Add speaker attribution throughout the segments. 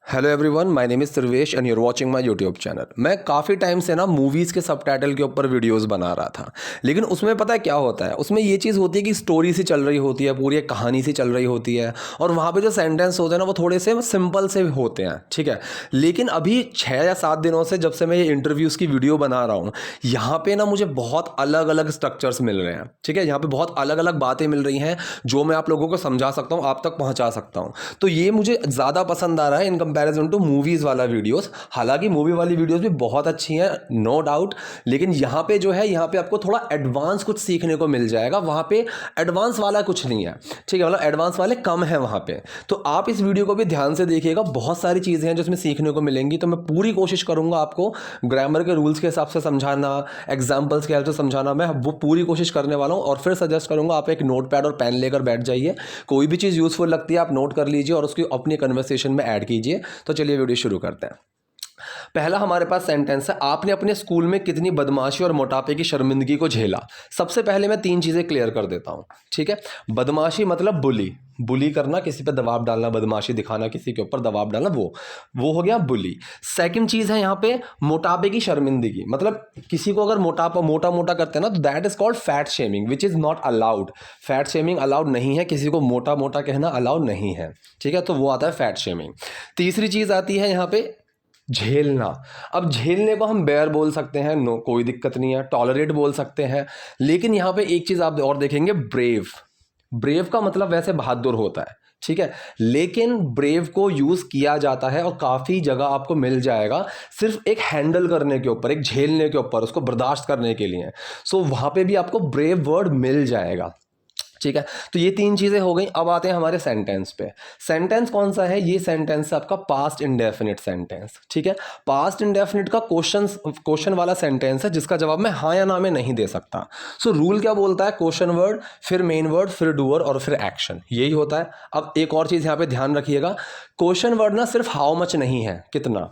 Speaker 1: Hello everyone, my name is Sarvesh and your watching my YouTube channel. मैं काफ़ी time से ना मूवीज़ के सबटाइटल के ऊपर वीडियोस बना रहा था, लेकिन उसमें पता है क्या होता है, उसमें ये चीज़ होती है कि स्टोरी सी चल रही होती है, पूरी एक कहानी सी चल रही होती है और वहाँ पे जो सेंटेंस होते हैं ना वो थोड़े से सिंपल से होते हैं, ठीक है। लेकिन अभी 6 या 7 दिनों से जब से मैं ये इंटरव्यूज़ की वीडियो बना रहा हूँ, यहाँ पे ना मुझे बहुत अलग अलग स्ट्रक्चर्स मिल रहे हैं, ठीक है। यहाँ पे बहुत अलग अलग बातें मिल रही हैं जो मैं आप लोगों को समझा सकता हूँ, आप तक पहुँचा सकता हूँ। तो ये मुझे ज़्यादा पसंद आ रहा है इन कंपैरिजन टू मूवीज़ वाला वीडियोस। हालांकि मूवी वाली वीडियोस भी बहुत अच्छी हैं, नो डाउट, लेकिन यहाँ पे जो है, यहाँ पे आपको थोड़ा एडवांस कुछ सीखने को मिल जाएगा। वहाँ पे एडवांस वाला कुछ नहीं है, ठीक है, मतलब एडवांस वाले कम है वहाँ पे। तो आप इस वीडियो को भी ध्यान से देखिएगा, बहुत सारी चीज़ें हैं जो इसमें सीखने को मिलेंगी। तो मैं पूरी कोशिश करूँगा आपको ग्रामर के रूल्स के हिसाब से समझाना, एग्जाम्पल्स के हिसाब से समझाना, मैं वो पूरी कोशिश करने वाला हूँ। और फिर सजेस्ट करूँगा आप एक नोट पैड और पेन लेकर बैठ जाइए, कोई भी चीज़ यूज़फुल लगती है आप नोट कर लीजिए और उसकी अपनी कन्वर्सेशन में ऐड कीजिए। तो चलिए वीडियो शुरू करते हैं। पहला हमारे पास सेंटेंस है, आपने अपने स्कूल में कितनी बदमाशी और मोटापे की शर्मिंदगी को झेला। सबसे पहले मैं 3 चीज़ें क्लियर कर देता हूँ, ठीक है। बदमाशी मतलब बुली, बुली करना, किसी पे दबाव डालना, बदमाशी दिखाना, किसी के ऊपर दबाव डालना, वो हो गया बुली। सेकंड चीज़ है यहाँ पे मोटापे की शर्मिंदगी, मतलब किसी को अगर मोटा मोटा करते हैं ना, तो that is called fat shaming which is not allowed. Fat shaming allowed नहीं है, किसी को मोटा मोटा कहना अलाउड नहीं है, ठीक है। तो वो आता है फैट शेमिंग। तीसरी चीज़ आती है यहाँ पे झेलना। अब झेलने को हम बेयर बोल सकते हैं, नो कोई दिक्कत नहीं है, टॉलरेट बोल सकते हैं। लेकिन यहाँ पे एक चीज़ आप और देखेंगे, ब्रेव। ब्रेव का मतलब वैसे बहादुर होता है, ठीक है, लेकिन ब्रेव को यूज़ किया जाता है और काफ़ी जगह आपको मिल जाएगा सिर्फ एक हैंडल करने के ऊपर, एक झेलने के ऊपर, उसको बर्दाश्त करने के लिए। सो वहाँ पे भी आपको ब्रेव वर्ड मिल जाएगा, ठीक है। तो ये 3 चीज़ें हो गई। अब आते हैं हमारे सेंटेंस पे। सेंटेंस कौन सा है? ये सेंटेंस है आपका पास्ट इंडेफिनिट सेंटेंस, ठीक है। पास्ट इंडेफिनिट का क्वेश्चन वाला सेंटेंस है जिसका जवाब मैं हाँ या ना में नहीं दे सकता। सो रूल क्या बोलता है? क्वेश्चन वर्ड, फिर मेन वर्ड, फिर डूअर और फिर एक्शन, यही होता है। अब एक और चीज़ यहाँ पे ध्यान रखिएगा, क्वेश्चन वर्ड ना सिर्फ हाउ मच नहीं है, कितना,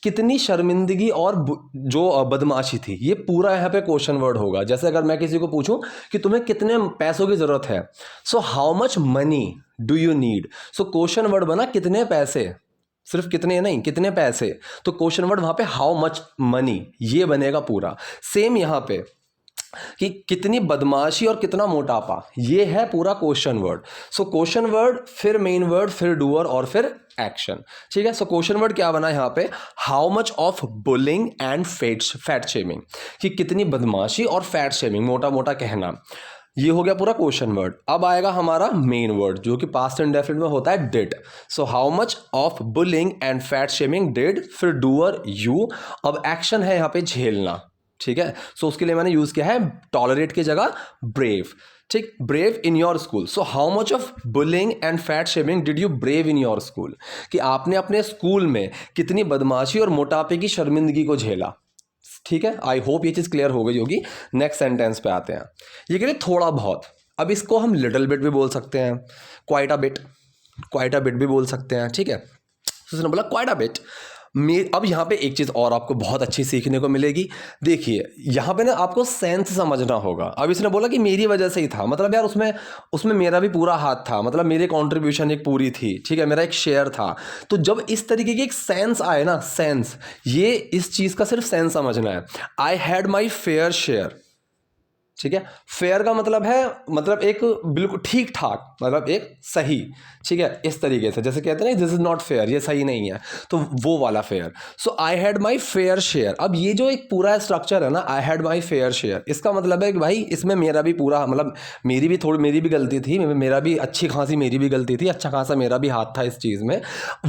Speaker 1: कितनी शर्मिंदगी और जो बदमाशी थी, ये पूरा यहाँ पे क्वेश्चन वर्ड होगा। जैसे अगर मैं किसी को पूछूं कि तुम्हें कितने पैसों की ज़रूरत है, so how much money do you need, so question word बना कितने पैसे, सिर्फ कितने नहीं, कितने पैसे। तो क्वेश्चन वर्ड वहाँ पे हाउ मच मनी, ये बनेगा पूरा। सेम यहाँ पे कि कितनी बदमाशी और कितना मोटापा, ये है पूरा question word. So question word, फिर मेन वर्ड, फिर डूअर और फिर एक्शन, ठीक है। सो क्वेश्चन वर्ड क्या बना यहाँ पे? How much of bullying and fat shaming, कि कितनी बदमाशी और फैट शेमिंग, मोटा मोटा कहना, ये हो गया पूरा क्वेश्चन वर्ड। अब आएगा हमारा मेन वर्ड जो कि पास्ट इंडेफिनिट में होता है, did. So how much of bullying and fat shaming did, फिर डूअर यू। अब एक्शन है यहाँ पे झेलना, ठीक है। सो उसके लिए मैंने यूज किया है टॉलरेट की जगह ब्रेव, ठीक। Brave in your school, so how much of bullying and fat shaming did you brave in your school, कि आपने अपने स्कूल में कितनी बदमाशी और मोटापे की शर्मिंदगी को झेला, ठीक है। आई होप ये चीज़ क्लियर हो गई होगी। नेक्स्ट सेंटेंस पे आते हैं। ये कह रहे थोड़ा बहुत, अब इसको हम लिटिल बिट भी बोल सकते हैं, क्वाइट अ बिट भी बोल सकते हैं, ठीक है। तो उसने बोला क्वाइट अ बिट। अब यहाँ पे एक चीज़ और आपको बहुत अच्छी सीखने को मिलेगी। देखिए यहाँ पे ना आपको सेंस समझना होगा। अब इसने बोला कि मेरी वजह से ही था, मतलब यार उसमें उसमें मेरा भी पूरा हाथ था, मतलब मेरी कंट्रीब्यूशन एक पूरी थी, ठीक है, मेरा एक शेयर था। तो जब इस तरीके की एक सेंस आए ना, सेंस, ये इस चीज़ का सिर्फ सेंस समझना है। आई हैड माई फेयर शेयर, ठीक है। फेयर का मतलब है, मतलब एक बिल्कुल ठीक ठाक, मतलब एक सही, ठीक है, इस तरीके से। जैसे कहते हैं ना, दिस इज नॉट फेयर, ये सही नहीं है, तो वो वाला fair. So I had my fair share. अब ये जो एक पूरा स्ट्रक्चर है ना, आई हैड माई फेयर शेयर, इसका मतलब है कि भाई इसमें मेरा भी पूरा, मतलब मेरी भी गलती थी, मेरा भी अच्छी खासी मेरी भी गलती थी, अच्छा खासा मेरा भी हाथ था इस चीज़ में।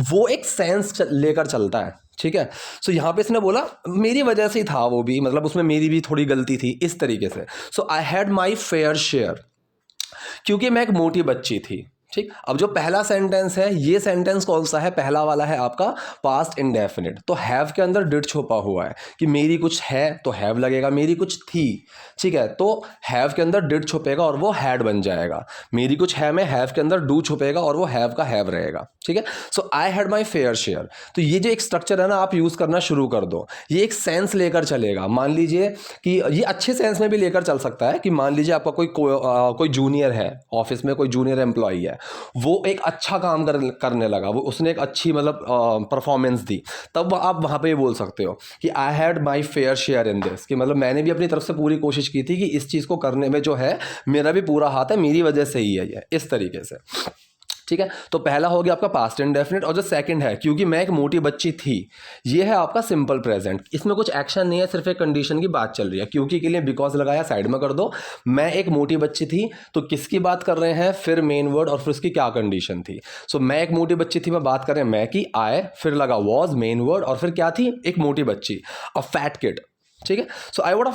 Speaker 1: वो एक सेंस लेकर चलता है, ठीक है। सो यहाँ पे इसने बोला मेरी वजह से ही था वो भी, मतलब उसमें मेरी भी थोड़ी गलती थी, इस तरीके से। So I had my fair share, क्योंकि मैं एक मोटी बच्ची थी, ठीक। अब जो पहला सेंटेंस है, ये सेंटेंस कौन सा है? पहला वाला है आपका पास्ट इंडेफिनिट। तो हैव के अंदर डिड छुपा हुआ है कि मेरी कुछ है तो हैव लगेगा, मेरी कुछ थी, ठीक है, तो हैव के अंदर डिड छुपेगा और वो हैड बन जाएगा। मेरी कुछ है में हैव के अंदर डू छुपेगा और वो हैव का हैव रहेगा, ठीक है। So I had my fair share. तो ये जो एक स्ट्रक्चर है ना, आप यूज़ करना शुरू कर दो, ये एक सेंस लेकर चलेगा। मान लीजिए कि ये अच्छे सेंस में भी लेकर चल सकता है कि मान लीजिए आपका कोई जूनियर है, ऑफिस में कोई जूनियर एम्प्लॉई है, है, वो एक अच्छा काम करने लगा, वो उसने एक अच्छी मतलब परफॉर्मेंस दी, तब आप वहाँ पे बोल सकते हो कि आई had my fair share in this, कि मतलब मैंने भी अपनी तरफ से पूरी कोशिश की थी कि इस चीज़ को करने में जो है मेरा भी पूरा हाथ है, मेरी वजह से ही है ये, इस तरीके से। ठीक है, तो पहला हो गया आपका पास्ट इंडेफिनिट। और जो सेकंड है, क्योंकि मैं एक मोटी बच्ची थी, ये है आपका सिंपल प्रेजेंट। इसमें कुछ एक्शन नहीं है, सिर्फ एक कंडीशन की बात चल रही है। क्योंकि के लिए बिकॉज लगाया, साइड में कर दो। मैं एक मोटी बच्ची थी, तो किसकी बात कर रहे हैं, फिर मेन वर्ड और फिर उसकी क्या कंडीशन थी। सो मैं एक मोटी बच्ची थी, मैं बात कर रहे हैं मैं की, आई, फिर लगा वॉज, मेन वर्ड, और फिर क्या थी, एक मोटी बच्ची, अ फैट किड। ठीक है, so I was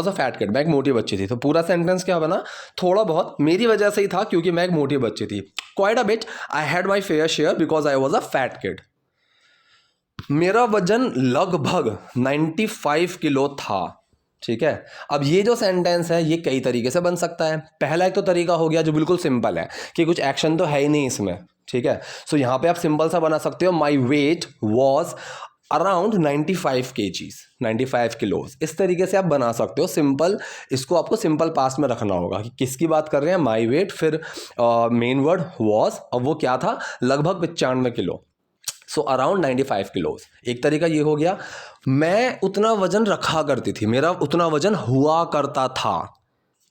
Speaker 1: a fat kid, मैं एक मोटी बच्ची थी। तो पूरा सेंटेंस क्या बना, थोड़ा बहुत मेरी वजह से ही था, क्योंकि मैं एक मोटी बच्ची थी। Quite a bit, I had my fair share because I was a fat kid. मेरा वजन लगभग 95 किलो था। ठीक है, अब ये जो सेंटेंस है ये कई तरीके से बन सकता है। पहला एक तो तरीका हो गया जो बिल्कुल सिंपल है, कि कुछ एक्शन तो है ही नहीं इसमें। ठीक है, सो यहां पे आप सिंपल सा बना सकते हो, my weight was around 95 kgs, 95 kilos. इस तरीके से आप बना सकते हो सिंपल। इसको आपको सिंपल पास्ट में रखना होगा कि किसकी बात कर रहे हैं, माई वेट, फिर मेन वर्ड वॉज, अब वो क्या था, लगभग 95 किलो। So around 95 kilos. एक तरीका ये हो गया, मैं उतना वजन रखा करती थी, मेरा उतना वजन हुआ करता था।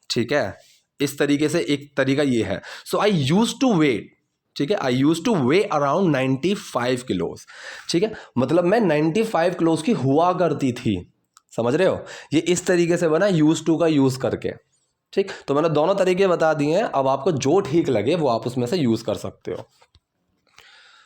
Speaker 1: ठीक है, इस तरीके से एक तरीका ये है। So I use to weight, ठीक है, I use to weigh around 95 kilos. ठीक है, मतलब मैं 95 किलोज की हुआ करती थी। समझ रहे हो, ये इस तरीके से बना यूज टू का यूज करके। ठीक, तो मैंने दोनों तरीके बता दिए हैं, अब आपको जो ठीक लगे वो आप उसमें से यूज कर सकते हो।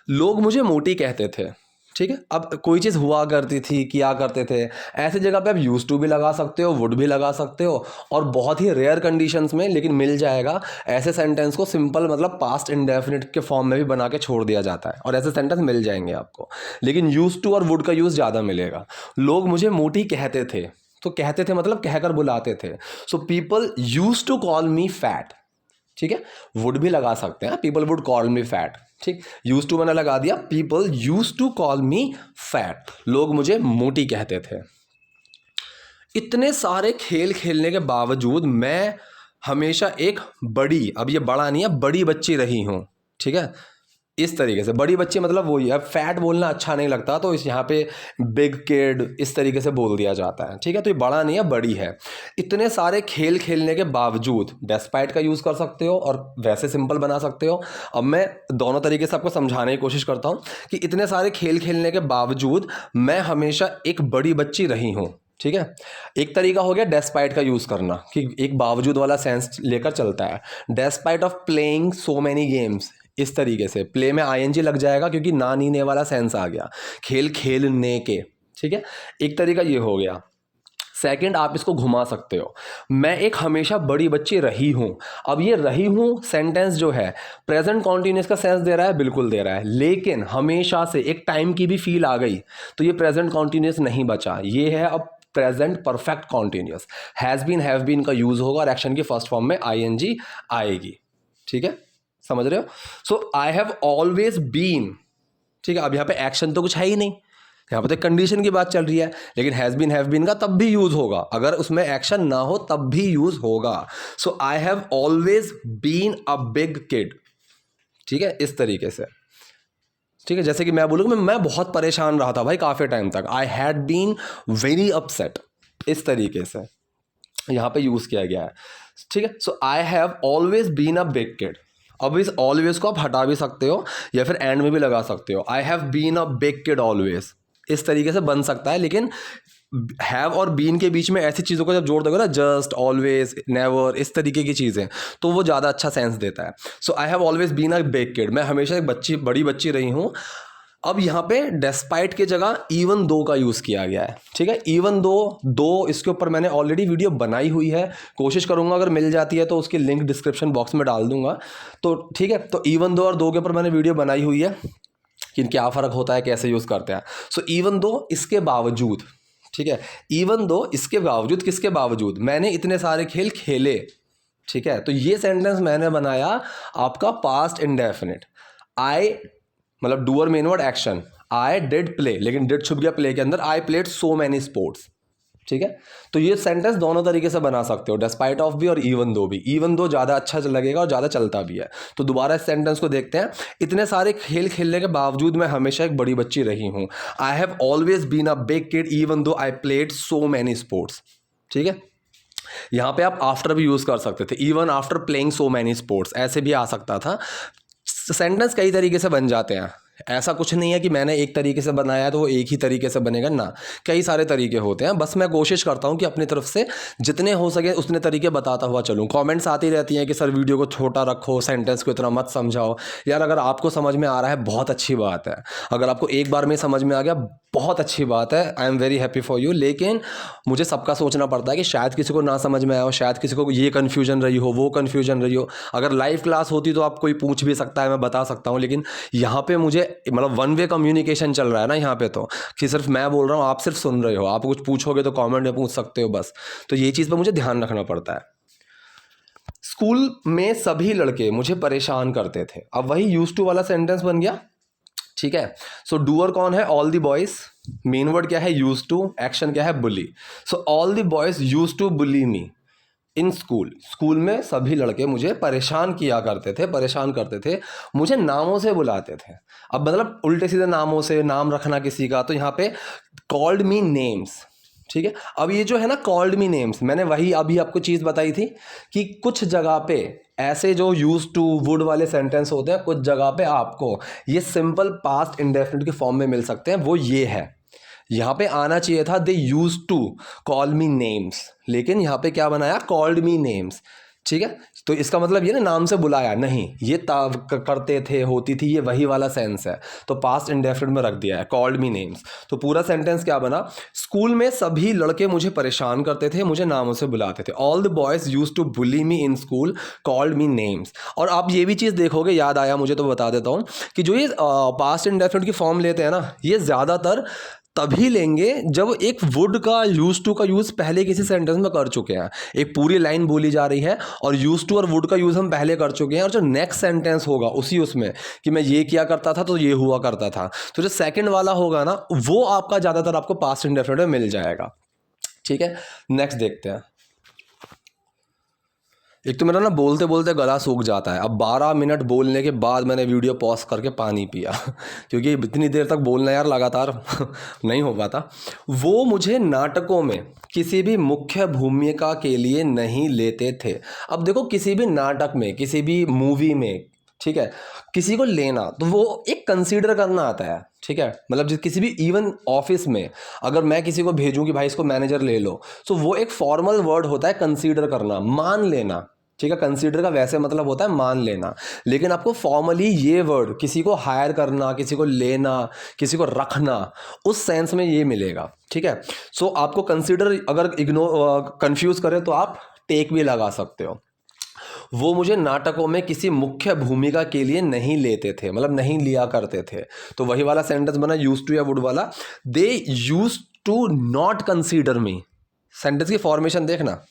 Speaker 1: लोग मुझे मोटी कहते थे। ठीक है, अब कोई चीज़ हुआ करती थी, किया करते थे, ऐसी जगह पे आप यूज टू भी लगा सकते हो, वुड भी लगा सकते हो, और बहुत ही रेयर कंडीशंस में लेकिन मिल जाएगा। ऐसे सेंटेंस को सिंपल मतलब पास्ट इंडेफिनिट के फॉर्म में भी बना के छोड़ दिया जाता है, और ऐसे सेंटेंस मिल जाएंगे आपको, लेकिन यूज टू और वुड का यूज़ ज़्यादा मिलेगा। लोग मुझे मोटी कहते थे, तो कहते थे मतलब कहकर बुलाते थे। So people use to call me fat. ठीक है, वुड भी लगा सकते हैं, people would call me fat. ठीक, यूज टू मैंने लगा दिया, people use to call me fat, लोग मुझे मोटी कहते थे। इतने सारे खेल खेलने के बावजूद मैं हमेशा एक बड़ी, अब ये बड़ा नहीं है, बड़ी बच्ची रही हूं। ठीक है, इस तरीके से बड़ी बच्ची मतलब वही है। फैट बोलना अच्छा नहीं लगता, तो इस यहाँ पे बिग किड इस तरीके से बोल दिया जाता है। ठीक है, तो ये बड़ा नहीं है, बड़ी है। इतने सारे खेल खेलने के बावजूद डेस्पाइट का यूज़ कर सकते हो, और वैसे सिंपल बना सकते हो। अब मैं दोनों तरीके से आपको समझाने की कोशिश करता हूँ कि इतने सारे खेल खेलने के बावजूद मैं हमेशा एक बड़ी बच्ची रही हूँ। ठीक है, एक तरीका हो गया डेस्पाइट का यूज़ करना, कि एक बावजूद वाला सेंस लेकर चलता है। Despite of playing so many games, इस तरीके से प्ले में आईएनजी लग जाएगा, क्योंकि ना नीने वाला सेंस आ गया, खेल खेलने के। ठीक है, एक तरीका ये हो गया। सेकंड, आप इसको घुमा सकते हो, मैं एक हमेशा बड़ी बच्ची रही हूं। अब ये रही हूं सेंटेंस जो है प्रेजेंट कॉन्टिन्यूस का सेंस दे रहा है, बिल्कुल दे रहा है, लेकिन हमेशा से एक टाइम की भी फील आ गई, तो ये प्रेजेंट कॉन्टिन्यूस नहीं बचा, ये है अब present perfect continuous. Has been, have been का यूज होगा, और एक्शन की फर्स्ट फॉर्म में आईएनजी आएगी। ठीक है, समझ रहे हो। सो आई हैव ऑलवेज बीन। ठीक है, अब यहाँ पे एक्शन तो कुछ है ही नहीं, यहाँ पे तो कंडीशन की बात चल रही है, लेकिन हैज बीन, हैव बीन का तब भी यूज होगा, अगर उसमें एक्शन ना हो तब भी यूज होगा। So I have always been a big kid. ठीक है, इस तरीके से। ठीक है, जैसे कि मैं बोलूँ मैं बहुत परेशान रहा था भाई काफ़ी टाइम तक, I had been very upset, इस तरीके से यहाँ पे यूज़ किया गया है। ठीक है, so I have always been a big kid. अब इस ऑलवेज को आप हटा भी सकते हो, या फिर एंड में भी लगा सकते हो, I have been a big kid always, इस तरीके से बन सकता है। लेकिन हैव और बीन के बीच में ऐसी चीज़ों को जब जोड़ दोगे ना, जस्ट, ऑलवेज, नेवर, इस तरीके की चीज़ें, तो वो ज़्यादा अच्छा सेंस देता है। So I have always been a big kid, मैं हमेशा एक बड़ी बच्ची रही हूँ। अब यहाँ पे डेस्पाइट की जगह इवन दो का यूज़ किया गया है। ठीक है, इवन दो इसके ऊपर मैंने ऑलरेडी वीडियो बनाई हुई है, कोशिश करूँगा अगर मिल जाती है तो उसकी लिंक डिस्क्रिप्शन बॉक्स में डाल दूंगा। तो ठीक है, तो इवन दो और दो के ऊपर मैंने वीडियो बनाई हुई है कि क्या फ़र्क होता है, कैसे यूज़ करते हैं। सो इवन दो, इसके बावजूद। ठीक है, इवन दो, इसके बावजूद, किसके बावजूद, मैंने इतने सारे खेल खेले। ठीक है, तो ये सेंटेंस मैंने बनाया आपका पास्ट इंडेफिनिट। आई मतलब doer main word action, I did play, लेकिन डिड छुप गया प्ले के अंदर, I played so many sports. ठीक है, तो ये सेंटेंस दोनों तरीके से बना सकते हो, डिस्पाइट ऑफ भी और इवन दो भी। इवन दो ज़्यादा अच्छा लगेगा और ज़्यादा चलता भी है। तो दोबारा इस सेंटेंस को देखते हैं। इतने सारे खेल खेलने के बावजूद मैं हमेशा एक बड़ी बच्ची रही हूँ। I have always been a big kid even though I played so many sports. ठीक है, यहाँ पे आप आफ्टर भी यूज़ कर सकते थे, even after playing so many sports, ऐसे भी आ सकता था। सेंटेंस कई तरीके से बन जाते हैं, ऐसा कुछ नहीं है कि मैंने एक तरीके से बनाया है तो वो एक ही तरीके से बनेगा ना, कई सारे तरीके होते हैं। बस मैं कोशिश करता हूँ कि अपनी तरफ से जितने हो सके उतने तरीके बताता हुआ चलूँ। कमेंट्स आती रहती हैं कि सर वीडियो को छोटा रखो, सेंटेंस को इतना मत समझाओ। यार अगर आपको समझ में आ रहा है बहुत अच्छी बात है, अगर आपको एक बार में समझ में आ गया बहुत अच्छी बात है, I am very happy for you. लेकिन मुझे सबका सोचना पड़ता है कि शायद किसी को ना समझ में आया हो, शायद किसी को ये कन्फ्यूजन रही हो, वो कन्फ्यूजन रही हो। अगर लाइव क्लास होती तो आप कोई पूछ भी सकता है, मैं बता सकता हूँ। लेकिन यहाँ पे मुझे मतलब वन वे कम्युनिकेशन चल रहा है ना यहाँ पे, तो कि सिर्फ मैं बोल रहा हूँ, आप सिर्फ सुन रहे हो। आप कुछ पूछोगे तो कमेंट में पूछ सकते हो बस। तो ये चीज़ पे मुझे ध्यान रखना पड़ता है। स्कूल में सभी लड़के मुझे परेशान करते थे, अब वही यूज्ड टू वाला सेंटेंस बन गया। ठीक है, सो डूअर कौन है? All the boys. Main word क्या है? Used to. एक्शन क्या है? Bully. So all the boys used to bully me in school. School में सभी लड़के मुझे परेशान किया करते थे, परेशान करते थे, मुझे नामों से बुलाते थे। अब मतलब उल्टे सीधे नामों से, नाम रखना किसी का, तो यहाँ पे कॉल्ड मी नेम्स। ठीक है, अब ये जो है ना कॉल्ड मी नेम्स, मैंने वही अभी आपको चीज़ बताई थी कि कुछ जगह पे ऐसे जो यूज टू वुड वाले सेंटेंस होते हैं, कुछ जगह पे आपको ये सिंपल पास्ट इंडेफिनिट के फॉर्म में मिल सकते हैं। वो ये है, यहाँ पे आना चाहिए था they use to call me names, लेकिन यहाँ पे क्या बनाया? Called me names. ठीक है, तो इसका मतलब ये ना नाम से बुलाया नहीं, ये करते थे, होती थी, ये वही वाला सेंस है। तो पास्ट इंडेफिनिट में रख दिया है कॉल्ड मी नेम्स। तो पूरा सेंटेंस क्या बना? स्कूल में सभी लड़के मुझे परेशान करते थे, मुझे नामों से बुलाते थे। All the boys use to bully me in school called me names. और आप ये भी चीज़ देखोगे, याद आया मुझे तो बता देता हूँ कि जो ये पास्ट इंडेफिनिट की फॉर्म लेते हैं ना, ये ज़्यादातर तभी लेंगे जब एक वुड का यूज टू का यूज़ पहले किसी सेंटेंस में कर चुके हैं। एक पूरी लाइन बोली जा रही है और यूज टू और वुड का यूज़ हम पहले कर चुके हैं, और जो नेक्स्ट सेंटेंस होगा उसी उसमें कि मैं ये किया करता था तो ये हुआ करता था, तो जो सेकंड वाला होगा ना वो आपका ज़्यादातर आपको पास्ट इंडेफिनिट में मिल जाएगा। ठीक है, नेक्स्ट देखते हैं। एक तो मेरा ना बोलते बोलते गला सूख जाता है। अब 12 मिनट बोलने के बाद मैंने वीडियो पॉज करके पानी पिया क्योंकि इतनी देर तक बोलना यार लगातार नहीं हो पाता। वो मुझे नाटकों में किसी भी मुख्य भूमिका के लिए नहीं लेते थे। अब देखो, किसी भी नाटक में, किसी भी मूवी में, ठीक है, किसी को लेना तो वो एक कंसीडर करना आता है। ठीक है, मतलब किसी भी इवन ऑफिस में अगर मैं किसी को भेजूं कि भाई इसको मैनेजर ले लो, तो वो एक फॉर्मल वर्ड होता है कंसीडर करना, मान लेना। ठीक है, कंसीडर का वैसे मतलब होता है मान लेना, लेकिन आपको फॉर्मली ये वर्ड किसी को हायर करना, किसी को लेना, किसी को रखना, उस सेंस में ये मिलेगा। ठीक है, सो आपको कंसीडर अगर कंफ्यूज करे तो आप टेक भी लगा सकते हो। वो मुझे नाटकों में किसी मुख्य भूमिका के लिए नहीं लेते थे, मतलब नहीं लिया करते थे। तो वही वाला सेंटेंस बना यूज टू या वुड वाला, they use to not consider me. Sentence की फॉर्मेशन देखना,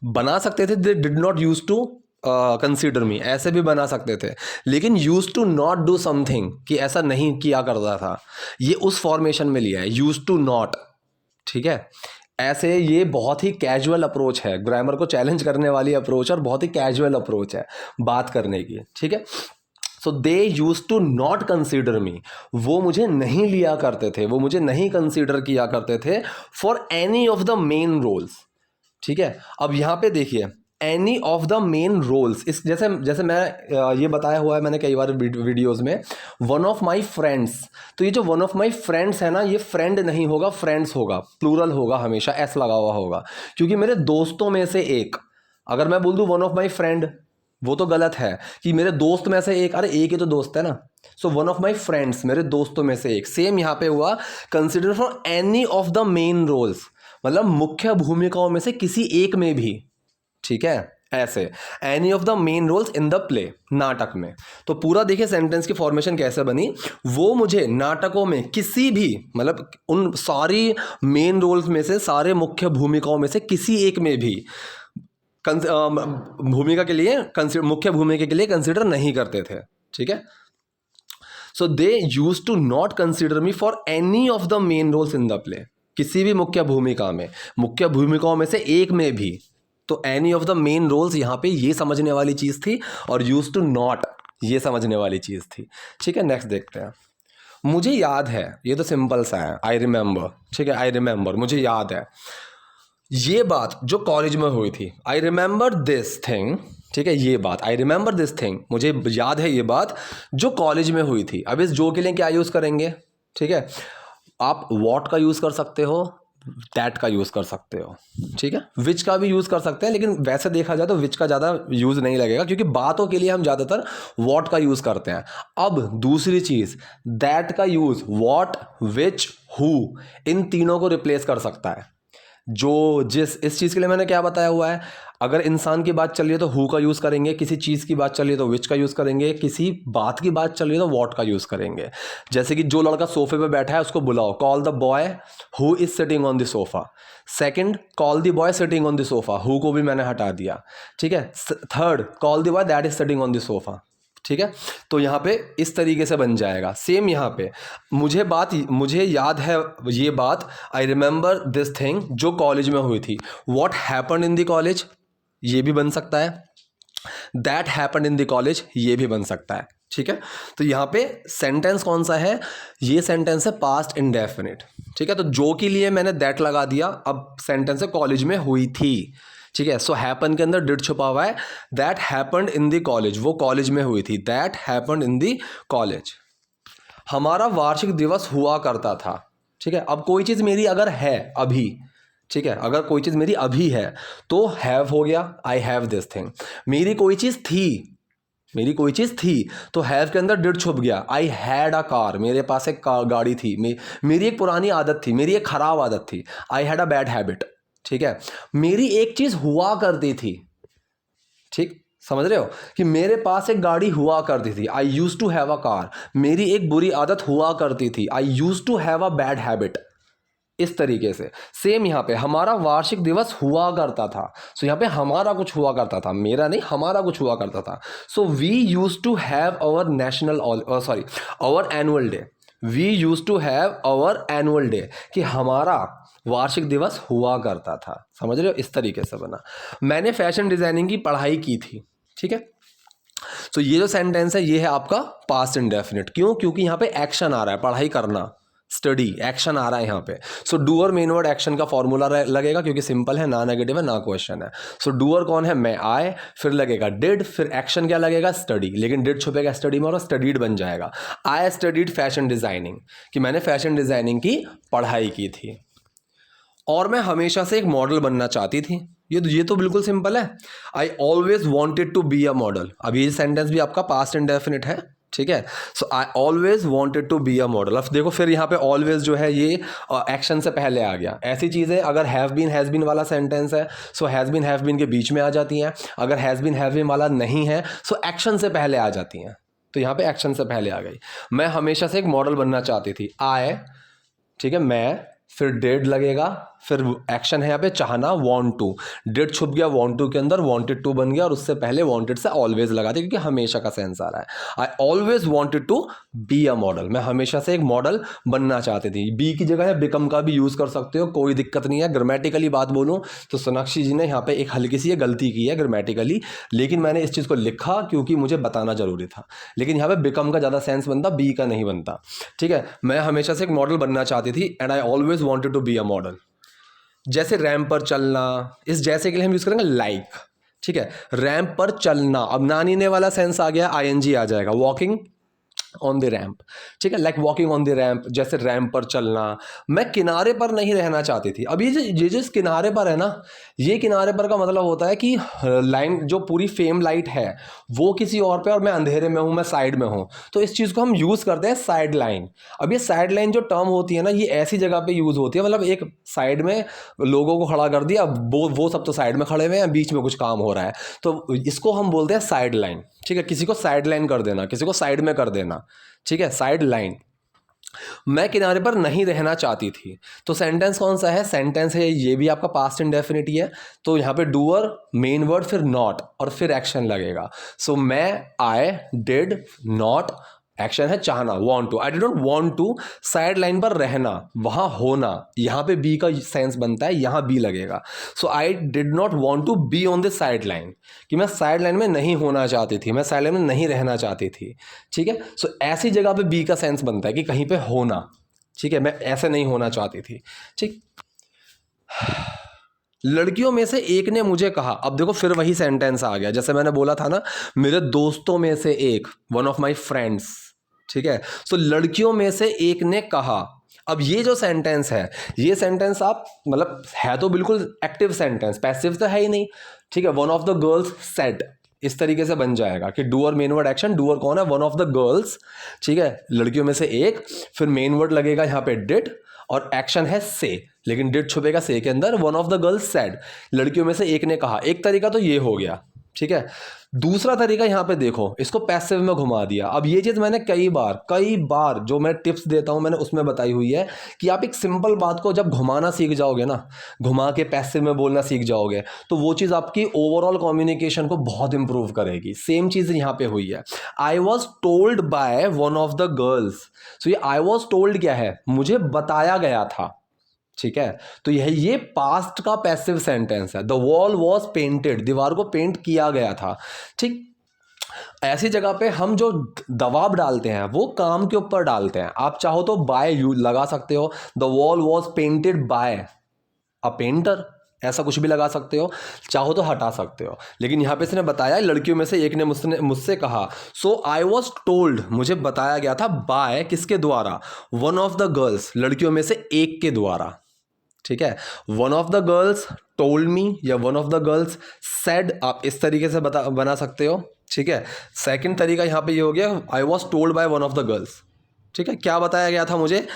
Speaker 1: बना सकते थे they did not use to consider me, ऐसे भी बना सकते थे, लेकिन use to not do something, कि ऐसा नहीं किया करता था, ये उस फॉर्मेशन में लिया है, यूज टू नॉट। ठीक है, ऐसे ये बहुत ही कैजुअल अप्रोच है, ग्रामर को चैलेंज करने वाली अप्रोच और बहुत ही कैजुअल अप्रोच है बात करने की। ठीक है, so they use to not consider me, वो मुझे नहीं लिया करते थे, वो मुझे नहीं कंसीडर किया करते थे for any of the main roles. ठीक है, अब यहाँ पे देखिए any of the main roles, इस जैसे जैसे मैं ये बताया हुआ है मैंने कई बार वीडियोस में, वन ऑफ माई फ्रेंड्स। तो ये जो वन ऑफ माई फ्रेंड्स है ना, ये फ्रेंड नहीं होगा, फ्रेंड्स होगा, प्लूरल होगा, हमेशा एस लगा हुआ होगा, क्योंकि मेरे दोस्तों में से एक। अगर मैं बोल दूं वन ऑफ माई फ्रेंड, वो तो गलत है कि मेरे दोस्त में से एक, अरे एक ही तो दोस्त है ना। So one of my friends, मेरे दोस्तों में से एक। सेम यहाँ पे हुआ consider for any of the main roles, मतलब मुख्य भूमिकाओं में से किसी एक में भी। ठीक है, ऐसे any of the main roles in the play, नाटक में। तो पूरा देखिए सेंटेंस की फॉर्मेशन कैसे बनी, वो मुझे नाटकों में किसी भी, मतलब उन सारी मेन रोल्स में से, सारे मुख्य भूमिकाओं में से किसी एक में भी भूमिका के लिए, मुख्य भूमिका के लिए कंसिडर नहीं करते थे। ठीक है, so they use to not consider me for any of the main roles in the play. किसी भी मुख्य भूमिका में, मुख्य भूमिकाओं में से एक में भी, तो any of the main roles यहाँ पे ये समझने वाली चीज़ थी, और यूज टू नॉट ये समझने वाली चीज़ थी। ठीक है, नेक्स्ट देखते हैं। मुझे याद है, ये तो सिंपल सा है, आई रिमेंबर। ठीक है, आई रिमेंबर, मुझे याद है ये बात जो कॉलेज में हुई थी। I remember this thing. ठीक है, ये बात, आई रिमेंबर दिस थिंग, मुझे याद है ये बात जो कॉलेज में हुई थी। अब इस जो के लिए क्या यूज़ करेंगे? ठीक है, आप वॉट का यूज़ कर सकते हो, दैट का यूज़ कर सकते हो। ठीक है, विच का भी यूज़ कर सकते हैं, लेकिन वैसे देखा जाए तो विच का ज़्यादा यूज़ नहीं लगेगा, क्योंकि बातों के लिए हम ज़्यादातर वॉट का यूज़ करते हैं। अब दूसरी चीज़, दैट का यूज़ वॉट, विच, हु, इन तीनों को रिप्लेस कर सकता है। जो जिस इस चीज़ के लिए मैंने क्या बताया हुआ है, अगर इंसान की बात चल रही है तो हु का यूज़ करेंगे, किसी चीज़ की बात चल रही है तो विच का यूज़ करेंगे, किसी बात की बात चल रही है तो वॉट का यूज़ करेंगे। जैसे कि जो लड़का सोफे पे बैठा है उसको बुलाओ, call the boy who is sitting on the sofa. Second, call the boy sitting on the sofa, who co भी मैंने हटा दिया। ठीक है, third, call the boy that is sitting on the sofa. ठीक है, तो यहाँ पे इस तरीके से बन जाएगा। सेम यहाँ पे मुझे याद है ये बात, आई रिमेंबर दिस थिंग जो कॉलेज में हुई थी। What happened in the college, ये भी बन सकता है। That happened in the college, ये भी बन सकता है। ठीक है, तो यहाँ पे सेंटेंस कौन सा है? ये सेंटेंस है पास्ट इंडेफिनिट। ठीक है, तो जो के लिए मैंने दैट लगा दिया, अब सेंटेंस है कॉलेज में हुई थी। ठीक है, सो हैपन के अंदर डिड छुपा हुआ है। That happened in the college, वो कॉलेज में हुई थी। That happened in the college. हमारा वार्षिक दिवस हुआ करता था। ठीक है, अब कोई चीज़ मेरी अगर है अभी, ठीक है, अगर कोई चीज़ मेरी अभी है तो हैव हो गया, आई हैव दिस थिंग। मेरी कोई चीज़ थी तो हैव के अंदर डिड छुप गया, आई हैड अ कार, मेरे पास एक गाड़ी थी। मेरी एक पुरानी आदत थी, मेरी एक खराब आदत थी, I had a bad habit. ठीक है, मेरी एक चीज़ हुआ करती थी। ठीक, समझ रहे हो कि मेरे पास एक गाड़ी हुआ करती थी, I use to have a car. मेरी एक बुरी आदत हुआ करती थी, I use to have a bad habit. इस तरीके से सेम यहाँ पे हमारा वार्षिक दिवस हुआ करता था। सो यहाँ पे हमारा कुछ हुआ करता था, मेरा नहीं, हमारा कुछ हुआ करता था। So we use to have our our annual day. We use to have our annual day, कि हमारा वार्षिक दिवस हुआ करता था। समझ रहे हो, इस तरीके से बना। मैंने फैशन डिजाइनिंग की पढ़ाई की थी। ठीक है, तो ये जो सेंटेंस है ये है आपका पास्ट इंडेफिनिट। क्यों? क्योंकि यहाँ पे एक्शन आ रहा है, पढ़ाई करना, स्टडी, एक्शन आ रहा है यहाँ पे। सो डूअर मेन वर्ड एक्शन का फॉर्मूला लगेगा, क्योंकि सिंपल है, ना नेगेटिव है ना क्वेश्चन है। सो डूअर कौन है? मैं, आए, फिर लगेगा डिड, फिर एक्शन क्या लगेगा? स्टडी, लेकिन डिड छुपेगा स्टडी में और स्टडीड बन जाएगा। आई स्टडीड फैशन डिजाइनिंग, कि मैंने फैशन डिजाइनिंग की पढ़ाई की थी। और मैं हमेशा से एक मॉडल बनना चाहती थी। ये तो बिल्कुल सिंपल है, I always wanted to be a model. अब ये सेंटेंस भी आपका पास्ट इंडेफिनिट है। ठीक है, so I always wanted to be a model. अब देखो, फिर यहाँ पे ऑलवेज जो है ये एक्शन से पहले आ गया। ऐसी चीज़ें अगर हैव बीन हैज़ बीन वाला सेंटेंस है, so has been have been के बीच में आ जाती हैं। अगर हैज़ बीन हैव बीन वाला नहीं है, सो एक्शन से पहले आ जाती हैं। तो यहाँ पे एक्शन से पहले आ गई। मैं हमेशा से एक मॉडल बनना चाहती थी, आई, ठीक है, मैं, फिर डेड लगेगा, फिर एक्शन है यहाँ पे चाहना, वांट टू, डेड छुप गया वांट टू के अंदर, वांटेड टू बन गया, और उससे पहले वांटेड से ऑलवेज लगा दिया, क्योंकि हमेशा का सेंस आ रहा है। I always wanted to be a model, मैं हमेशा से एक मॉडल बनना चाहती थी। बी की जगह है बिकम का भी यूज़ कर सकते हो, कोई दिक्कत नहीं है। ग्रामेटिकली बात बोलूँ तो सोनाक्षी जी ने यहाँ पे एक हल्की सी गलती की है ग्रामेटिकली, लेकिन मैंने इस चीज़ को लिखा क्योंकि मुझे बताना जरूरी था। लेकिन यहाँ पे बिकम का ज़्यादा सेंस बनता, बी का नहीं बनता। ठीक है, मैं हमेशा से एक मॉडल बनना चाहती थी, and I always wanted to be a model. जैसे रैंप पर चलना, इस जैसे के लिए हम यूज़ करेंगे लाइक। ठीक है, रैंप पर चलना, अब नानी ने वाला सेंस आ गया, आईएनजी आ जाएगा, वॉकिंग ऑन द रैंप। ठीक है, like walking on the ramp, जैसे रैंप पर चलना। मैं किनारे पर नहीं रहना चाहती थी। अब ये जिस किनारे पर है ना, ये किनारे पर का मतलब होता है कि लाइन जो पूरी फेम लाइट है वो किसी और पे, और मैं अंधेरे में हूँ, मैं साइड में हूँ, तो इस चीज़ को हम यूज़ करते हैं साइड लाइन। अब ये साइड लाइन जो टर्म होती है ना, ये ऐसी जगह पे यूज़ होती है, मतलब एक साइड में लोगों को खड़ा कर दिया, वो सब तो साइड में खड़े हुए हैं, बीच में कुछ काम हो रहा है, तो इसको हम बोलते हैं साइड लाइन। ठीक है, किसी को साइड लाइन कर देना, किसी को साइड में कर देना। ठीक है, साइड लाइन। मैं किनारे पर नहीं रहना चाहती थी, तो सेंटेंस कौन सा है? सेंटेंस है ये भी आपका पास्ट इंडेफिनिट ही है। तो यहाँ पे डूअर, मेन वर्ड, फिर नॉट, और फिर एक्शन लगेगा। सो मैं, आई डिड नॉट एक्शन है चाहना, want to, I did not want to side line पर रहना, वहां होना, यहाँ पे बी का सेंस बनता है, यहाँ बी लगेगा। So I did not want to be on the sideline, कि मैं साइड लाइन में नहीं होना चाहती थी, मैं साइड लाइन में नहीं रहना चाहती थी। ठीक है, सो ऐसी जगह पे बी का सेंस बनता है कि कहीं पे होना। ठीक है, मैं ऐसे नहीं होना चाहती थी। ठीक, लड़कियों में से एक ने मुझे कहा, अब देखो फिर वही सेंटेंस आ गया, जैसे मैंने बोला था ना, मेरे दोस्तों में से एक, वन ऑफ माई फ्रेंड्स। ठीक है, सो लड़कियों में से एक ने कहा। अब ये जो सेंटेंस है, ये सेंटेंस आप मतलब है तो बिल्कुल एक्टिव सेंटेंस, पैसिव तो है ही नहीं। ठीक है, one of the girls said, इस तरीके से बन जाएगा कि doer main word action, doer कौन है, वन ऑफ द गर्ल्स। ठीक है, लड़कियों में से एक, फिर मेन वर्ड लगेगा यहाँ पे डिड, और एक्शन है से, लेकिन डिड छुपेगा से के अंदर, one of the girls said, लड़कियों में से एक ने कहा। एक तरीका तो ये हो गया। ठीक है, दूसरा तरीका यहाँ पे देखो, इसको पैसिव में घुमा दिया। अब ये चीज़ मैंने कई बार जो मैं टिप्स देता हूँ मैंने उसमें बताई हुई है कि आप एक सिंपल बात को जब घुमाना सीख जाओगे ना, घुमा के पैसिव में बोलना सीख जाओगे, तो वो चीज़ आपकी ओवरऑल कम्युनिकेशन को बहुत इंप्रूव करेगी। सेम चीज़ यहाँ पे हुई है, I was told by one of the girls. So ये आई वॉज टोल्ड क्या है, मुझे बताया गया था। ठीक है, तो ये पास्ट का पैसिव सेंटेंस है। द वॉल वॉज पेंटेड, दीवार को पेंट किया गया था। ठीक, ऐसी जगह पे हम जो दबाव डालते हैं वो काम के ऊपर डालते हैं। आप चाहो तो बाय यू लगा सकते हो, the wall was painted bye a painter, ऐसा कुछ भी लगा सकते हो, चाहो तो हटा सकते हो। लेकिन यहाँ पे इसने बताया, लड़कियों में से एक ने मुझसे कहा, सो आई वॉज टोल्ड, मुझे बताया गया था, बाय किसके द्वारा, वन ऑफ द गर्ल्स, लड़कियों में से एक के द्वारा। ठीक है, one of the girls told me या one of the girls said, आप इस तरीके से बना सकते हो। ठीक है, सेकंड तरीका यहाँ पे ये हो गया, आई was told by one of the girls. ठीक है, क्या बताया गया था मुझे,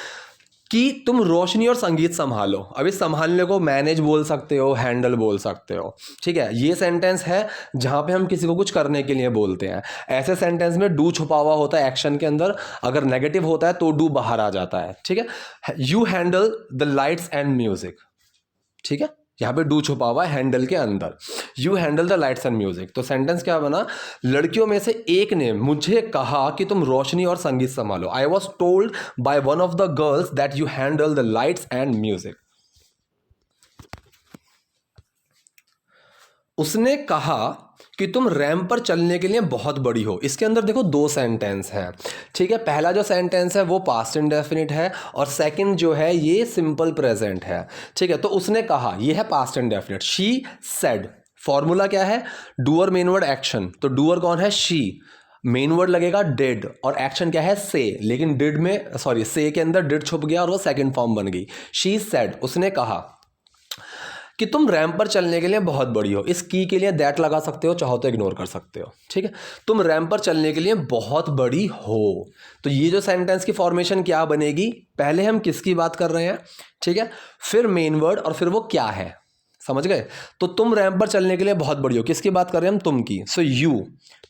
Speaker 1: कि तुम रोशनी और संगीत संभालो। अभी संभालने को मैनेज बोल सकते हो, हैंडल बोल सकते हो। ठीक है, ये सेंटेंस है जहाँ पे हम किसी को कुछ करने के लिए बोलते हैं। ऐसे सेंटेंस में डू छुपा हुआ होता है एक्शन के अंदर, अगर नेगेटिव होता है तो डू बाहर आ जाता है। ठीक है, you handle the lights and music. ठीक है, यहाँ पे डू छुपा हुआ है हैंडल के अंदर, you handle the lights and music. तो सेंटेंस क्या बना, लड़कियों में से एक ने मुझे कहा कि तुम रोशनी और संगीत संभालो। आई was told by one of the girls that you handle the lights and music. उसने कहा कि तुम रैंप पर चलने के लिए बहुत बड़ी हो। इसके अंदर देखो दो सेंटेंस हैं। ठीक है, पहला जो सेंटेंस है वो पास्ट इंडेफिनिट है, और सेकंड जो है ये सिंपल प्रेजेंट है। ठीक है, तो उसने कहा, ये है past indefinite, she said. Formula क्या है, डूअर मेन वर्ड एक्शन, तो डूअर कौन है, शी, मेन वर्ड लगेगा डिड, और एक्शन क्या है से, लेकिन डिड में सॉरी से के अंदर डिड छुप गया और वो सेकंड फॉर्म बन गई। शी सेड, उसने कहा कि तुम रैंप पर चलने के लिए बहुत बड़ी हो। इस की के लिए दैट लगा सकते हो, चाहो तो इग्नोर कर सकते हो। ठीक है, तुम रैंप पर चलने के लिए बहुत बड़ी हो। तो ये जो सेंटेंस की फॉर्मेशन क्या बनेगी, पहले हम किसकी बात कर रहे हैं, ठीक है, फिर मेन वर्ड, और फिर वो क्या है, समझ गए। तो तुम रैंप पर चलने के लिए बहुत बड़ी हो, किसकी बात कर रहे हैं हम, तुम की। सो यू,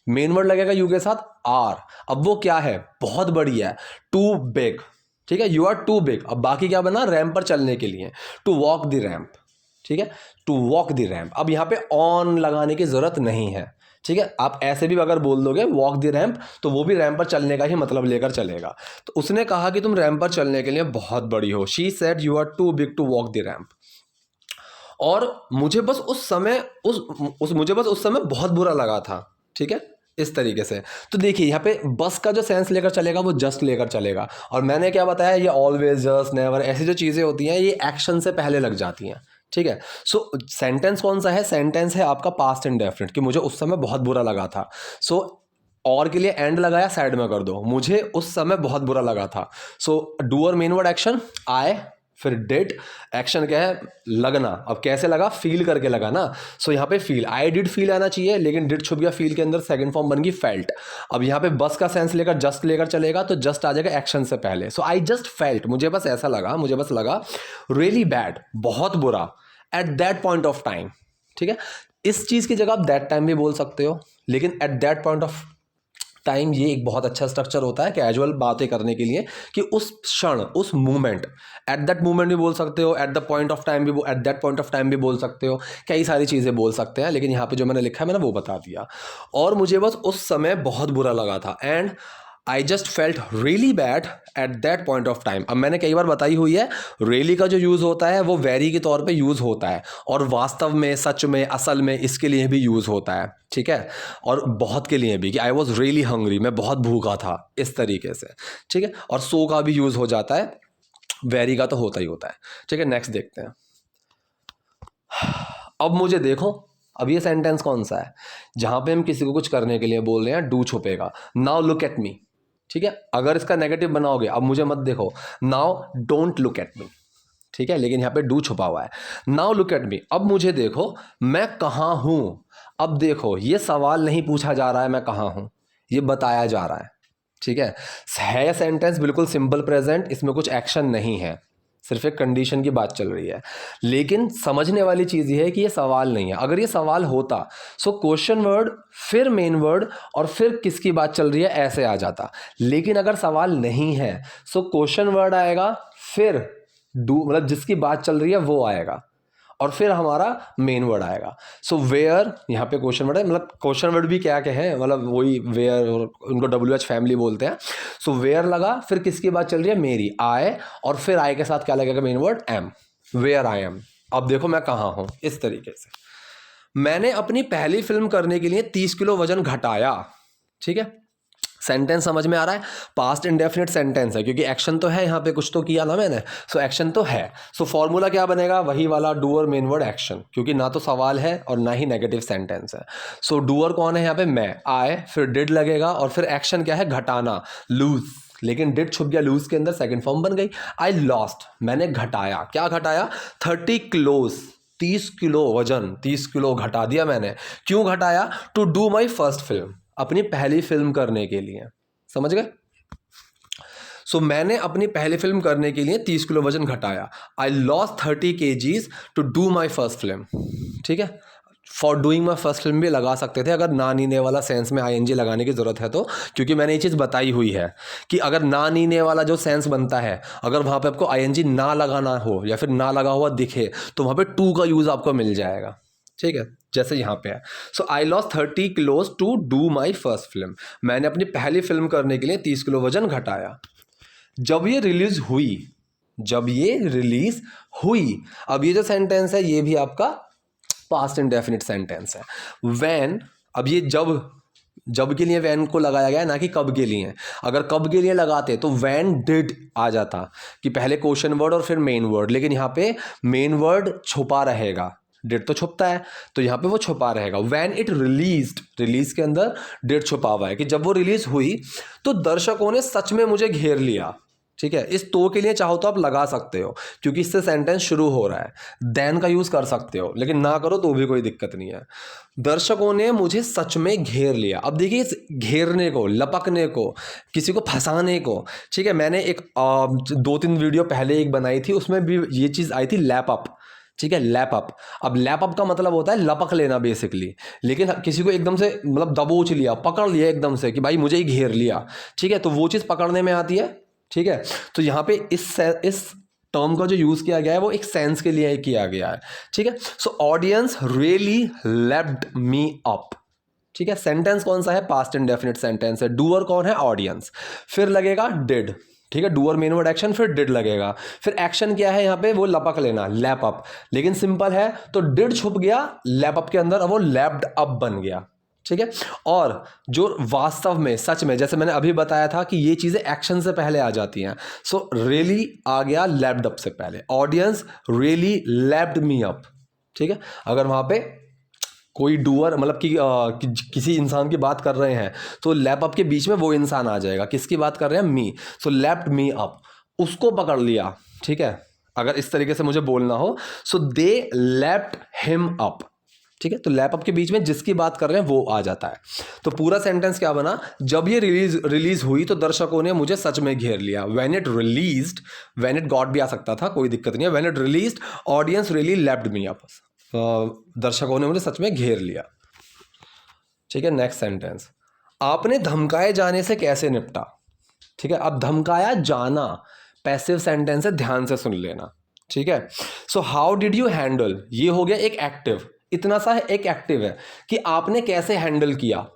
Speaker 1: मेन वर्ड लगेगा यू के साथ आर, अब वो क्या है, बहुत बड़ी है, टू बिग। ठीक है, यू आर टू बिग। अब बाकी क्या बना, रैंप पर चलने के लिए, टू वॉक द रैंप। ठीक है, टू वॉक द रैंप। अब यहाँ पे ऑन लगाने की जरूरत नहीं है। ठीक है, आप ऐसे भी अगर बोल दोगे वॉक द रैंप, तो वो भी रैंप पर चलने का ही मतलब लेकर चलेगा। तो उसने कहा कि तुम रैंप पर चलने के लिए बहुत बड़ी हो। She said you are too big to walk the ramp. और मुझे बस उस समय मुझे बस उस समय बहुत बुरा लगा था। ठीक है, इस तरीके से। तो देखिए यहाँ पे बस का जो सेंस लेकर चलेगा वो जस्ट लेकर चलेगा, और मैंने क्या बताया, ये ऑलवेज, जस्ट, नेवर, ऐसी जो चीज़ें होती हैं ये एक्शन से पहले लग जाती हैं। ठीक है, सो सेंटेंस कौन सा है, सेंटेंस है आपका पास्ट इंडेफिनिट, कि मुझे उस समय बहुत बुरा लगा था। सो और के लिए एंड लगाया, साइड में कर दो, मुझे उस समय बहुत बुरा लगा था। So doer main word action I, फिर डिड, एक्शन क्या है, लगना। अब कैसे लगा, फील करके लगा ना। सो यहाँ पे फील, आई डिड फील आना चाहिए, लेकिन डिड छुप गया फील के अंदर, सेकंड फॉर्म बन गई फेल्ट। अब यहाँ पे बस का सेंस लेकर जस्ट लेकर चलेगा, तो जस्ट आ जाएगा एक्शन से पहले। सो आई जस्ट फेल्ट, मुझे बस ऐसा लगा, मुझे बस लगा, रियली बैड, बहुत बुरा, eight that point of time. ठीक है, इस चीज़ की जगह आप दैट टाइम भी बोल सकते हो, लेकिन eight that point of time ये एक बहुत अच्छा स्ट्रक्चर होता है कैजुअल बातें करने के लिए, कि उस क्षण, उस मोमेंट, एट दैट मोमेंट भी बोल सकते हो, at the point of time भी, at that point of time भी बोल सकते हो, कई सारी चीज़ें बोल सकते हैं, लेकिन यहाँ पे जो मैंने लिखा है मैंने वो बता दिया। और मुझे बस उस समय बहुत बुरा लगा था, and I just felt really bad at that point of time. अब मैंने कई बार बताई हुई है, रियली का जो यूज़ होता है वो वेरी के तौर पे यूज़ होता है, और वास्तव में, सच में, असल में, इसके लिए भी यूज़ होता है, ठीक है। और बहुत के लिए भी, कि आई वॉज रियली हंग्री, मैं बहुत भूखा था, इस तरीके से, ठीक है। और सो का भी यूज़ हो जाता है, वेरी का तो होता ही होता है, ठीक है। नेक्स्ट देखते हैं। अब मुझे देखो, अब ये सेंटेंस कौन सा है जहां पे हम किसी को कुछ करने के लिए बोल रहे हैं, डू छुपेगा। नाउ लुक एट मी, ठीक है। अगर इसका नेगेटिव बनाओगे, अब मुझे मत देखो, now don't look at me, ठीक है, लेकिन यहाँ पे डू छुपा हुआ है। नाउ लुक एट मी, अब मुझे देखो, मैं कहाँ हूं। अब देखो, ये सवाल नहीं पूछा जा रहा है मैं कहाँ हूं, ये बताया जा रहा ठीक है सेंटेंस बिल्कुल सिंपल प्रेजेंट, इसमें कुछ एक्शन नहीं है, सिर्फ एक कंडीशन की बात चल रही है। लेकिन समझने वाली चीज़ ये है कि ये सवाल नहीं है। अगर ये सवाल होता, सो क्वेश्चन वर्ड, फिर मेन वर्ड, और फिर किसकी बात चल रही है, ऐसे आ जाता। लेकिन अगर सवाल नहीं है, सो क्वेश्चन वर्ड आएगा, फिर डू, मतलब जिसकी बात चल रही है वो आएगा, और फिर हमारा मेन वर्ड आएगा। सो वेयर, यहाँ पे क्वेश्चन वर्ड है, मतलब क्वेश्चन वर्ड भी क्या कहें, मतलब वही वेयर, उनको WH फैमिली बोलते हैं। सो वेयर लगा, फिर किसकी बात चल रही है, मेरी, आई, और फिर आई के साथ क्या लगेगा, main word am, where I am. अब देखो मैं कहाँ हूँ, इस तरीके से। मैंने अपनी पहली फिल्म करने के लिए 30 किलो वजन घटाया, ठीक है। सेंटेंस समझ में आ रहा है, पास्ट इंडेफिनिट सेंटेंस है, क्योंकि एक्शन तो है, यहाँ पे कुछ तो किया ना मैंने, सो एक्शन तो है। सो फॉर्मूला क्या बनेगा, वही वाला, डूअर मेन वर्ड एक्शन, क्योंकि ना तो सवाल है और ना ही नेगेटिव सेंटेंस है। सो डूअर कौन है यहाँ पे, मैं, आए, फिर डिड लगेगा, और फिर एक्शन क्या है, घटाना, लूज, लेकिन डिड छुप गया लूज के अंदर, सेकंड फॉर्म बन गई। आई लॉस्ट, मैंने घटाया, क्या घटाया, 30 किलोज, 30 किलो वजन, 30 किलो घटा दिया मैंने। क्यों घटाया, to do my first film, अपनी पहली फिल्म करने के लिए, समझ गए। सो मैंने अपनी पहली फिल्म करने के लिए 30 किलो वजन घटाया। I lost 30 kgs to do my first film, ठीक है। For doing my first film भी लगा सकते थे, अगर ना नीने वाला सेंस में ING लगाने की ज़रूरत है तो, क्योंकि मैंने ये चीज़ बताई हुई है कि अगर ना नीने वाला जो सेंस बनता है, अगर वहाँ पे आपको ING ना लगाना हो या फिर ना लगा हुआ दिखे, तो वहाँ पे टू का यूज़ आपको मिल जाएगा, ठीक है, जैसे यहाँ पे है। So I lost 30 kilos to do my first film, मैंने अपनी पहली फिल्म करने के लिए 30 किलो वजन घटाया। जब ये रिलीज हुई, जब ये रिलीज हुई, अब ये जो सेंटेंस है ये भी आपका पास्ट इंडेफिनिट सेंटेंस है। व्हेन, अब ये जब के लिए व्हेन को लगाया गया है, ना कि कब के लिए। अगर कब के लिए लगाते तो व्हेन डिड आ जाता, कि पहले क्वेश्चन वर्ड और फिर मेन वर्ड, लेकिन यहाँ पे मेन वर्ड छुपा रहेगा, डिड तो छुपता है, तो यहाँ पे वो छुपा रहेगा। व्हेन इट रिलीज्ड, रिलीज के अंदर डिड छुपा हुआ है, कि जब वो रिलीज हुई तो दर्शकों ने सच में मुझे घेर लिया, ठीक है। इस तो के लिए चाहो तो आप लगा सकते हो, क्योंकि इससे सेंटेंस शुरू हो रहा है। देन का यूज कर सकते हो, लेकिन ना करो तो भी कोई दिक्कत नहीं है। दर्शकों ने मुझे सच में घेर लिया। अब देखिए, इस घेरने को, लपकने को, किसी को फंसाने को, ठीक है, मैंने एक 2-3 वीडियो पहले एक बनाई थी, उसमें भी ये चीज़ आई थी, लैप अप, ठीक है, लैप अप। अब लैप अप का मतलब होता है लपक लेना बेसिकली, लेकिन किसी को एकदम से, मतलब दबोच लिया, पकड़ लिया एकदम से, कि भाई मुझे ही घेर लिया, ठीक है, तो वो चीज़ पकड़ने में आती है, ठीक है। तो यहाँ पे इस टर्म का जो यूज किया गया है वो एक सेंस के लिए किया गया है, ठीक है। So audience really lapped me up, ठीक है। सेंटेंस कौन सा है, पास्ट इंडेफिनिट सेंटेंस है। डूअर कौन है, ऑडियंस, फिर लगेगा डिड, ठीक है, डूअर मेन वर्ड एक्शन, फिर डिड लगेगा, फिर एक्शन क्या है यहाँ पे, वो लपक लेना, लैप अप, लेकिन सिंपल है, तो डिड छुप गया लैप अप के अंदर, अब वो लैप्ड अप बन गया, ठीक है। और जो वास्तव में, सच में, जैसे मैंने अभी बताया था कि ये चीजें एक्शन से पहले आ जाती हैं, सो रियली आ गया लैप्ड अप से पहले। Audience really lapped me up, ठीक है। अगर वहां पे कोई डूअर, मतलब कि किसी इंसान की बात कर रहे हैं, तो लैप अप के बीच में वो इंसान आ जाएगा, किसकी बात कर रहे हैं, मी, सो लैप्ड मी अप, उसको पकड़ लिया, ठीक है। अगर इस तरीके से मुझे बोलना हो, सो दे लैप्ड हिम अप, ठीक है। तो लैप अप के बीच में जिसकी बात कर रहे हैं वो आ जाता है। तो पूरा सेंटेंस क्या बना, जब ये रिलीज हुई तो दर्शकों ने मुझे सच में घेर लिया। When it released, when it got भी आ सकता था, कोई दिक्कत नहीं है। When it released, audience really lapped me up, दर्शकों ने मुझे सच में घेर लिया, ठीक है। नेक्स्ट सेंटेंस, आपने धमकाए जाने से कैसे निपटा, ठीक है। अब धमकाया जाना पैसिव सेंटेंस है, ध्यान से सुन लेना, ठीक है। सो हाउ डिड यू हैंडल, ये हो गया एक एक्टिव, इतना सा है, एक एक्टिव है कि आपने कैसे हैंडल किया।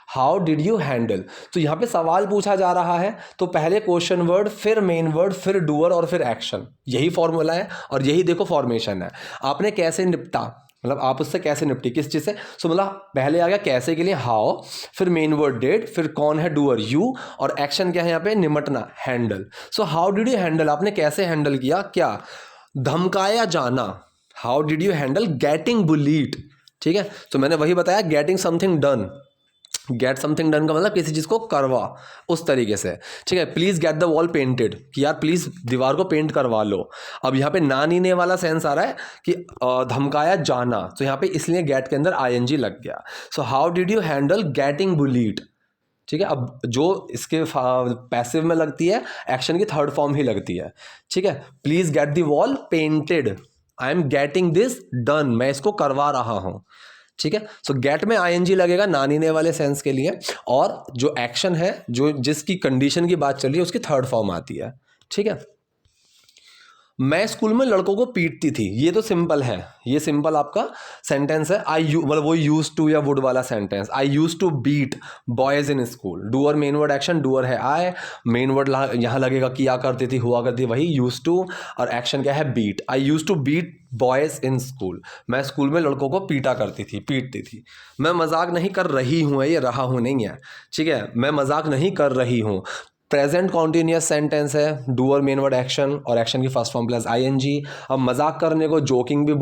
Speaker 1: How did you handle. तो यहाँ पे सवाल पूछा जा रहा है तो पहले क्वेश्चन वर्ड, फिर मेन वर्ड, फिर डूअर और फिर एक्शन, यही फॉर्मूला है और यही देखो फॉर्मेशन है। आपने कैसे निपटा, मतलब आप उससे कैसे निपटी, किस चीज़ से। सो मतलब पहले आ गया कैसे के लिए हाउ, फिर मेन वर्ड डिड, फिर कौन है डूअर यू, और एक्शन क्या है यहाँ पे निमटना handle. So how did you handle, आपने कैसे हैंडल किया, क्या धमकाया जाना। How did you handle getting bullied, ठीक है। तो मैंने वही बताया getting something done, get something done का मतलब किसी चीज़ को करवा, उस तरीके से, ठीक है। Please get the wall painted, कि यार प्लीज़ दीवार को पेंट करवा लो। अब यहाँ पे ना नीने वाला सेंस आ रहा है कि धमकाया जाना, तो यहाँ पे इसलिए गेट के अंदर आईएनजी लग गया। सो how did you handle getting bullied, ठीक है। अब जो इसके पैसिव में लगती है, एक्शन की थर्ड फॉर्म ही लगती है, ठीक है। Please get the wall painted, I am getting this done, मैं इसको करवा रहा हूँ, ठीक है। सो गेट में आईएनजी लगेगा नानीने वाले सेंस के लिए, और जो एक्शन है, जो जिसकी कंडीशन की बात चल रही है, उसकी थर्ड फॉर्म आती है, ठीक है। मैं स्कूल में लड़कों को पीटती थी, ये तो सिंपल है, ये सिंपल आपका सेंटेंस है। मतलब वो यूज टू या वुड वाला sentence, I use to beat boys in school. Doer main word action, doer है आई, मेन वर्ड यहाँ लगेगा किया करती थी, हुआ करती, वही यूज टू, और एक्शन क्या है beat. I use to beat boys in school, मैं स्कूल में लड़कों को पीटा करती थी, पीटती थी। मैं मजाक नहीं कर रही हूँ, ये रहा हूँ नहीं है, ठीक है। मैं मजाक नहीं कर रही हूँ, प्रेजेंट कॉन्टिन्यूस सेंटेंस है, डूअर मेन वर्ड एक्शन और एक्शन की फर्स्ट फॉर्म प्लस आईएनजी। अब मजाक करने को जोक भी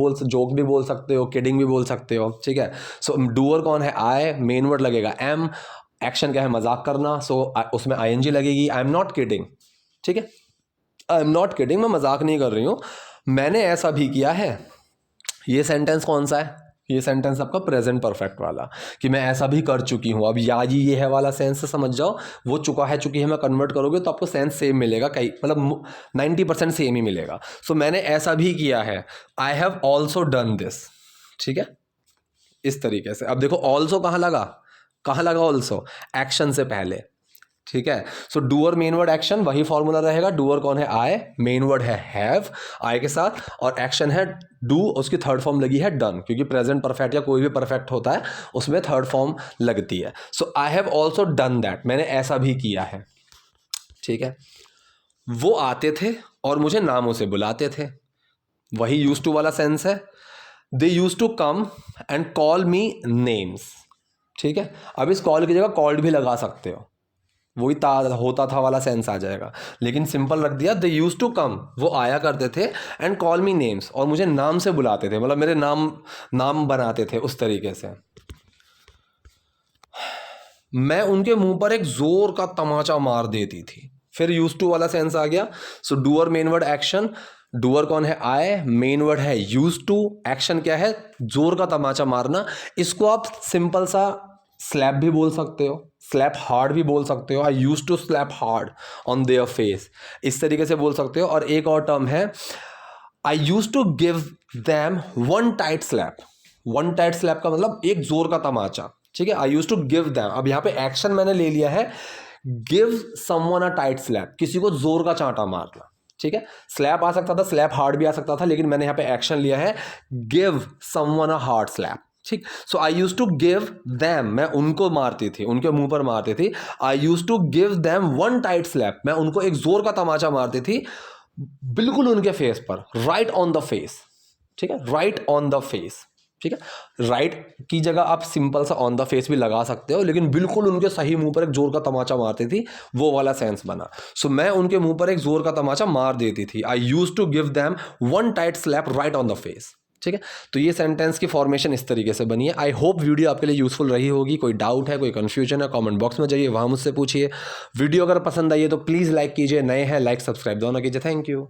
Speaker 1: बोल सकते हो, किडिंग भी बोल सकते हो, ठीक है। सो डूअर कौन है, आई, मेन वर्ड लगेगा एम, एक्शन क्या है मजाक करना, सो उसमें आईएनजी लगेगी। आई एम नॉट किडिंग, ठीक है, आई एम नॉट किडिंग, मैं मजाक नहीं कर रही हूँ, मैंने ऐसा भी किया है। ये सेंटेंस कौन सा है, ये सेंटेंस आपका प्रेजेंट परफेक्ट वाला, कि मैं ऐसा भी कर चुकी हूँ। अब या ये है वाला सेंस से समझ जाओ, वो चुका है चुकी है में कन्वर्ट करोगे तो आपको सेंस सेम मिलेगा, कई मतलब 90% सेम ही मिलेगा। सो मैंने ऐसा भी किया है, आई हैव ऑल्सो डन दिस, ठीक है, इस तरीके से। अब देखो ऑल्सो कहाँ लगा ऑल्सो, एक्शन से पहले, ठीक है। सो डूअर मेन वर्ड एक्शन, वही फॉर्मूला रहेगा। डूअर कौन है, आई, मेन वर्ड है हैव आई के साथ, और एक्शन है डू, उसकी थर्ड फॉर्म लगी है डन, क्योंकि प्रेजेंट परफेक्ट या कोई भी परफेक्ट होता है उसमें थर्ड फॉर्म लगती है। So I have also done that, मैंने ऐसा भी किया है, ठीक है। वो आते थे और मुझे नामों से बुलाते थे, वही यूज टू वाला सेंस है। They use to come and call me names, ठीक है। अब इस कॉल की जगह कॉल्ड भी लगा सकते हो, वही होता था वाला सेंस आ जाएगा, लेकिन सिंपल रख दिया। दे यूज टू कम, वो आया करते थे, एंड कॉल मी नेम्स, और मुझे नाम से बुलाते थे, मतलब मेरे नाम बनाते थे, उस तरीके से। मैं उनके मुंह पर एक जोर का तमाचा मार देती थी, फिर यूज टू वाला सेंस आ गया। So doer main word action, doer कौन है, आई, मेन वर्ड है यूज टू, एक्शन क्या है जोर का तमाचा मारना। इसको आप सिंपल सा स्लैप भी बोल सकते हो, स्लैप हार्ड भी बोल सकते हो, I use to slap hard on their face, इस तरीके से बोल सकते हो। और एक और टर्म है, I use to give them one tight slap. One tight slap का मतलब एक जोर का तमाचा, ठीक है। I use to give them, अब यहाँ पे एक्शन मैंने ले लिया है, give someone a tight slap, किसी को जोर का चांटा मारना, ठीक है। स्लैप आ सकता था, स्लैप हार्ड भी आ सकता था, लेकिन मैंने यहाँ पे एक्शन लिया है, give someone a hard slap, ठीक। So I use to give them, मैं उनको मारती थी, उनके मुंह पर मारती थी। I use to give them one tight slap, मैं उनको एक जोर का तमाचा मारती थी, बिल्कुल उनके फेस पर, राइट ऑन द फेस, ठीक है, राइट ऑन द फेस, ठीक है। राइट की जगह आप सिंपल सा ऑन द फेस भी लगा सकते हो, लेकिन बिल्कुल उनके सही मुंह पर एक जोर का तमाचा मारती थी, वो वाला सेंस बना। सो मैं उनके मुंह पर एक जोर का तमाचा मार देती थी, I use to give them one tight slap right on the face, ठीक है। तो ये सेंटेंस की फॉर्मेशन इस तरीके से बनी है। आई होप वीडियो आपके लिए यूजफुल रही होगी। कोई डाउट है, कोई कंफ्यूजन है, कमेंट बॉक्स में जाइए, वहाँ मुझसे पूछिए। वीडियो अगर पसंद आई है तो प्लीज़ लाइक कीजिए, नए हैं लाइक सब्सक्राइब दोनों कीजिए। Thank you.